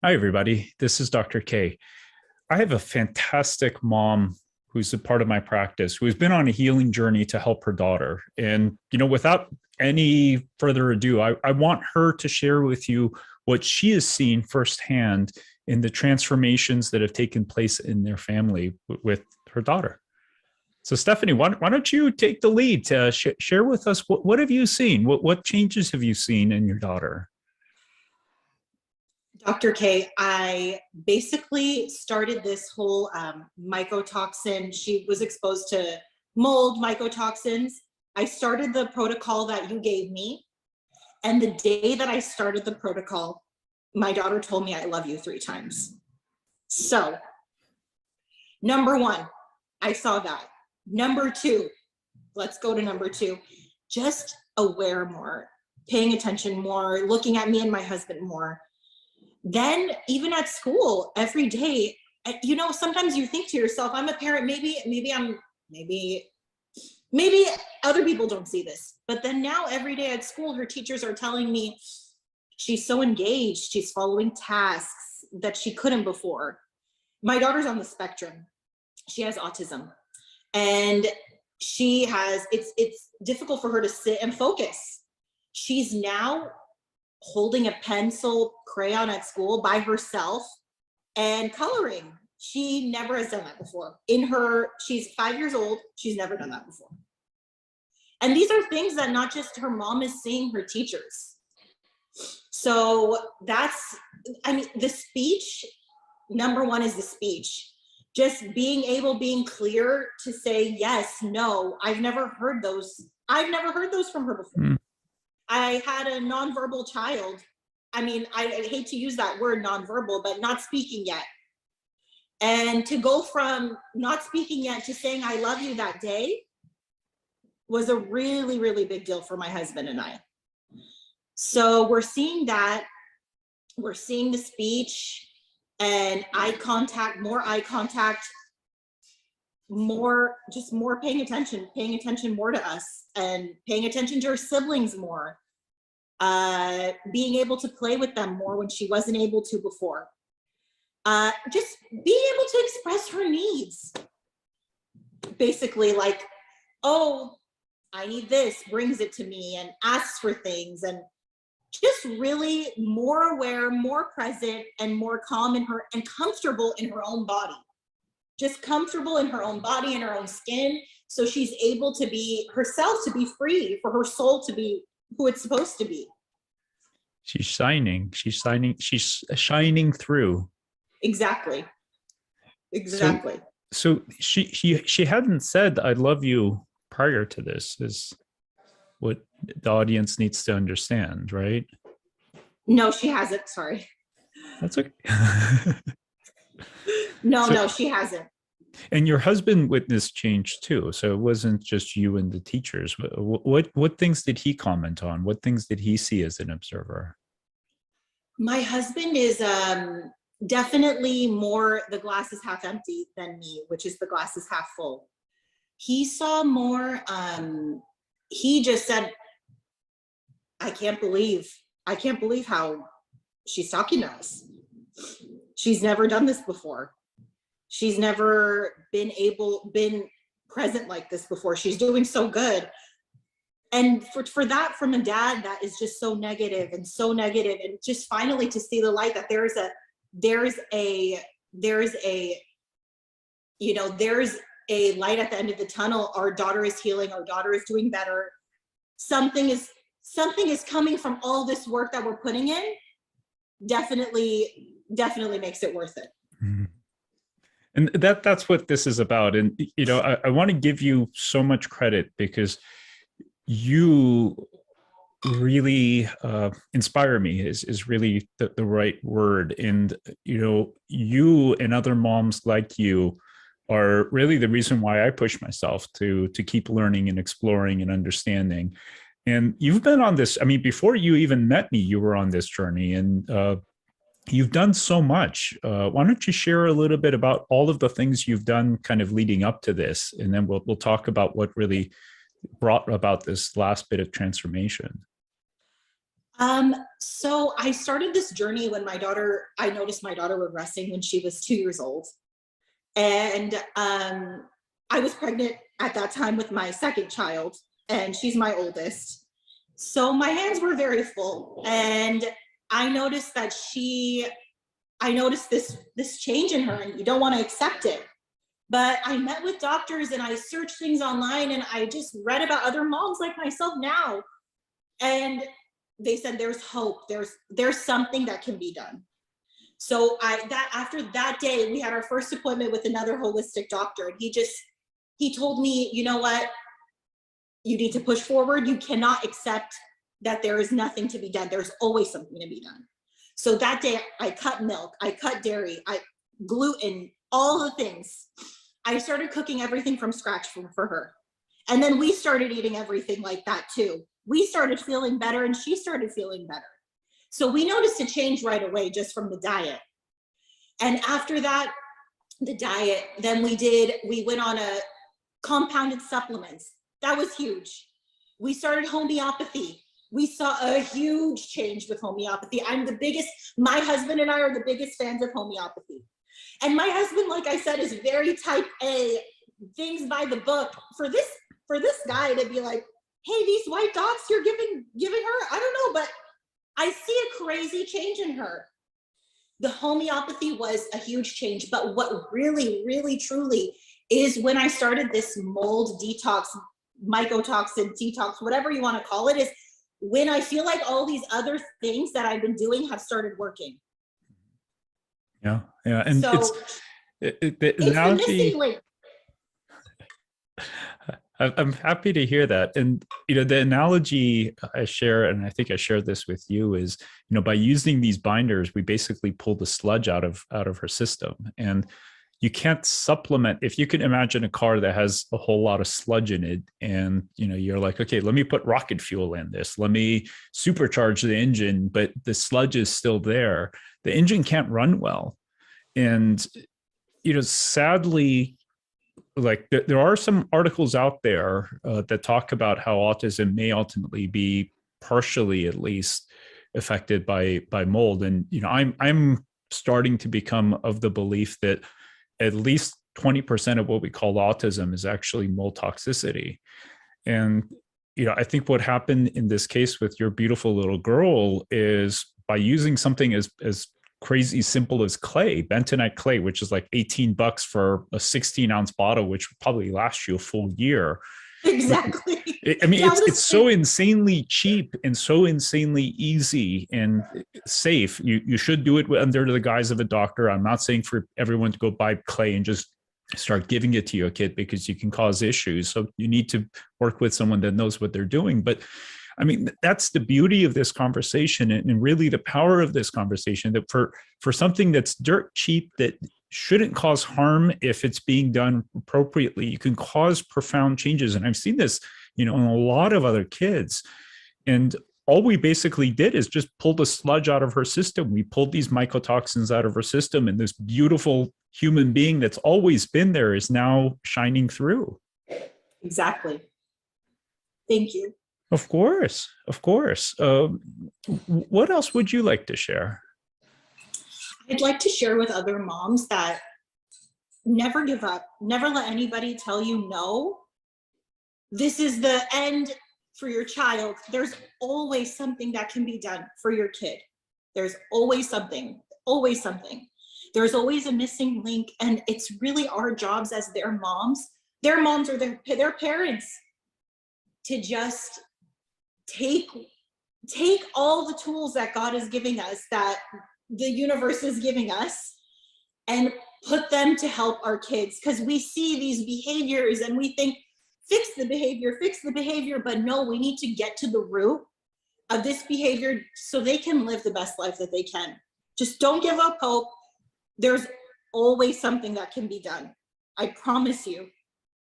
Hi, everybody. This is Dr. K. I have a fantastic mom who's a part of my practice, who has been on a healing journey to help her daughter. And, without any further ado, I want her to share with you what she has seen firsthand in the transformations that have taken place in their family with her daughter. So, Stephanie, why don't you take the lead to share with us what have you seen? What changes have you seen in your daughter? Dr. K, I basically started this whole mycotoxin. She was exposed to mold mycotoxins. I started the protocol that you gave me. And the day that I started the protocol, my daughter told me, "I love you" 3 times. So, number 1, I saw that. Number 2, let's go to number 2. Just aware more, paying attention more, looking at me and my husband more. Then even at school, every day, sometimes you think to yourself, I'm a parent, maybe other people don't see this. But then now every day at school, her teachers are telling me she's so engaged, she's following tasks that she couldn't before. My daughter's on the spectrum. She has autism. And it's difficult for her to sit and focus. She's now holding a pencil, crayon at school by herself and coloring. She never has done that before. She's 5 years old, she's never done that before. And these are things that not just her mom is seeing, her teachers. So the speech, number 1 is the speech. Just being clear to say yes, no. I've never heard those from her before. Mm. I had a nonverbal child. I hate to use that word nonverbal, but not speaking yet. And to go from not speaking yet to saying I love you that day was a really, really big deal for my husband and I. So we're seeing that. We're seeing the speech and eye contact, more paying attention more to us and paying attention to her siblings more, being able to play with them more when she wasn't able to before, just being able to express her needs, basically, like, oh, I need this, brings it to me and asks for things, and just really more aware, more present, and more calm and comfortable in her own body. Just comfortable in her own body and her own skin, so she's able to be herself, to be free, for her soul to be who it's supposed to be. She's shining through. Exactly. So she hadn't said "I love you" prior to this, is what the audience needs to understand, right? No, she hasn't. Sorry. That's okay. No, she hasn't. And your husband witnessed change too. So it wasn't just you and the teachers. What things did he comment on? What things did he see as an observer? My husband is definitely more the glass is half empty than me, which is the glass is half full. He saw more, he just said, I can't believe how she's talking to us. She's never done this before. She's never been present like this before. She's doing so good. And for that, from a dad that is just so negative, and just finally to see the light that there's a light at the end of the tunnel. Our daughter is healing, our daughter is doing better. Something is coming from all this work that we're putting in. Definitely makes it worth it. Mm-hmm. And that's what this is about. And, I want to give you so much credit, because you really inspire me is really the right word. And, you and other moms like you are really the reason why I push myself to keep learning and exploring and understanding. And you've been on this, before you even met me, you were on this journey, and you've done so much. Why don't you share a little bit about all of the things you've done kind of leading up to this, and then we'll talk about what really brought about this last bit of transformation. So I started this journey when I noticed my daughter regressing when she was 2 years old. And I was pregnant at that time with my second child, and she's my oldest. So my hands were very full. And I noticed this change in her, and you don't want to accept it. But I met with doctors and I searched things online, and I just read about other moms like myself now. And they said there's hope, there's something that can be done. So after that day, we had our first appointment with another holistic doctor, and he told me, you know what, you need to push forward. You cannot accept that there is nothing to be done. There's always something to be done. So that day I cut milk, I cut dairy, gluten, all the things. I started cooking everything from scratch for her. And then we started eating everything like that too. We started feeling better, and she started feeling better. So we noticed a change right away just from the diet. And after that, the diet, then we went on a compounded supplements. That was huge. We started homeopathy. We saw a huge change with homeopathy. My husband and I are the biggest fans of homeopathy. And my husband, like I said, is very type A, things by the book. For this guy to be like, hey, these white dots you're giving her, I don't know, but I see a crazy change in her. The homeopathy was a huge change, but what really, really, truly is when I started this mold detox, mycotoxin detox, whatever you want to call it, is when I feel like all these other things that I've been doing have started working. Yeah, yeah, and so the it's analogy. the missing link. I'm happy to hear that. And, the analogy I share, and I think I shared this with you, is, by using these binders, we basically pull the sludge out of her system. And you can't supplement. If you can imagine a car that has a whole lot of sludge in it, and, you're like, okay, let me put rocket fuel in this, let me supercharge the engine, but the sludge is still there. The engine can't run well. And, sadly, like there are some articles out there that talk about how autism may ultimately be partially, at least, affected by mold. And I'm starting to become of the belief that at least 20% of what we call autism is actually mold toxicity. And I think what happened in this case with your beautiful little girl is, by using something as crazy simple as clay, bentonite clay, which is like $18 for a 16-ounce bottle, which would probably last you a full year. Exactly. I mean, it's so insanely cheap and so insanely easy and safe. You should do it under the guise of a doctor. I'm not saying for everyone to go buy clay and just start giving it to your kid, because you can cause issues. So you need to work with someone that knows what they're doing. But I mean, that's the beauty of this conversation, and really the power of this conversation, that for something that's dirt cheap, that shouldn't cause harm if it's being done appropriately, you can cause profound changes. And I've seen this, in a lot of other kids. And all we basically did is just pull the sludge out of her system. We pulled these mycotoxins out of her system, and this beautiful human being that's always been there is now shining through. Exactly. Thank you. Of course, of course. What else would you like to share? I'd like to share with other moms that never give up. Never let anybody tell you no. This is the end for your child. There's always something that can be done for your kid. There's always something, always something. There's always a missing link, and it's really our jobs as their moms or their parents to just take all the tools that God is giving us, that the universe is giving us, and put them to help our kids. Because we see these behaviors and we think, fix the behavior, but no, we need to get to the root of this behavior so they can live the best life that they can. Just don't give up hope. There's always something that can be done. I promise you,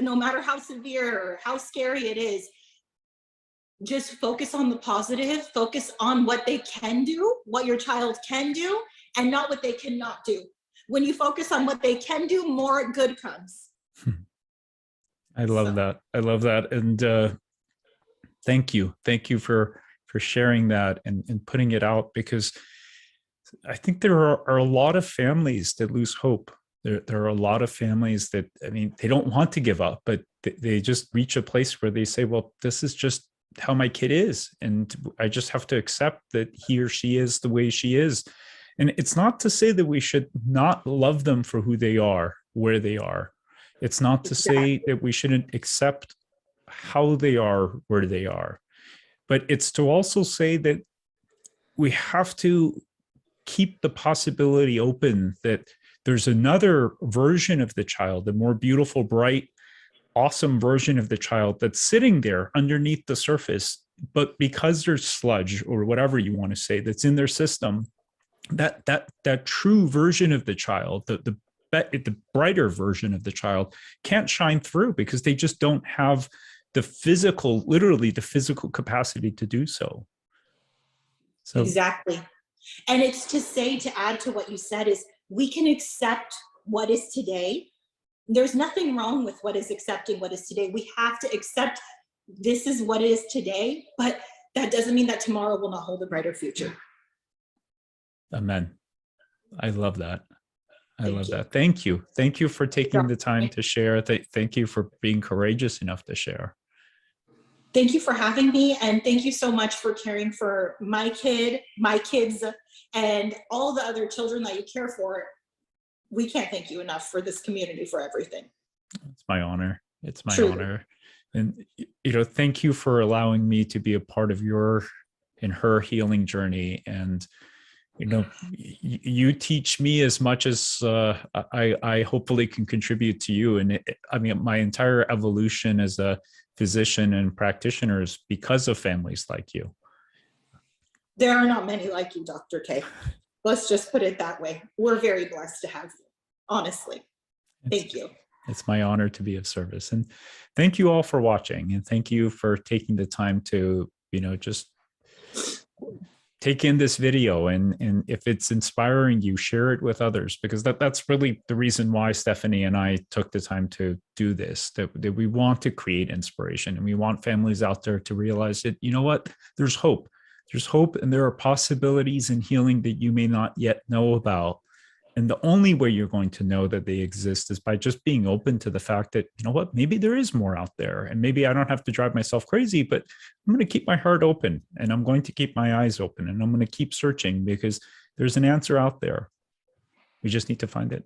no matter how severe or how scary it is, just focus on the positive, focus on what they can do, what your child can do, and not what they cannot do. When you focus on what they can do, more good comes. I love that. I love that. And thank you. Thank you for sharing that and putting it out, because I think there are a lot of families that lose hope. There are a lot of families that, I mean, they don't want to give up, but they just reach a place where they say, well, this is just how my kid is. And I just have to accept that he or she is the way she is. And it's not to say that we should not love them for who they are, where they are. It's not to say that we shouldn't accept how they are, where they are. But it's to also say that we have to keep the possibility open that there's another version of the child, a more beautiful, bright, awesome version of the child that's sitting there underneath the surface. But because there's sludge or whatever you want to say that's in their system, that true version of the child, the brighter version of the child can't shine through because they just don't have the physical, literally the physical capacity to do so. So exactly. And it's to say, to add to what you said, is we can accept what is today. There's nothing wrong with what is accepting what is today. We have to accept this is what is today, but that doesn't mean that tomorrow will not hold a brighter future. Amen. I love that. I love you. that. Thank you. Thank you for taking the time to share. Thank you for being courageous enough to share. Thank you for having me. And thank you so much for caring for my kid, my kids, and all the other children that you care for. We can't thank you enough for this community, for everything. It's my honor. It's my Truly. honor. And, you know, thank you for allowing me to be a part of your and her healing journey. And, you know, you teach me as much as I hopefully can contribute to you. And I mean, my entire evolution as a physician and practitioner is because of families like you. There are not many like you, Dr. K. Let's just put it that way. We're very blessed to have you, honestly. Thank you. It's my honor to be of service. And thank you all for watching. And thank you for taking the time to, you know, just take in this video. And if it's inspiring you, share it with others, because that's really the reason why Stephanie and I took the time to do this, that we want to create inspiration, and we want families out there to realize that, you know what, there's hope. There's hope, and there are possibilities in healing that you may not yet know about. And the only way you're going to know that they exist is by just being open to the fact that, you know what, maybe there is more out there, and maybe I don't have to drive myself crazy, but I'm going to keep my heart open, and I'm going to keep my eyes open, and I'm going to keep searching, because there's an answer out there. We just need to find it.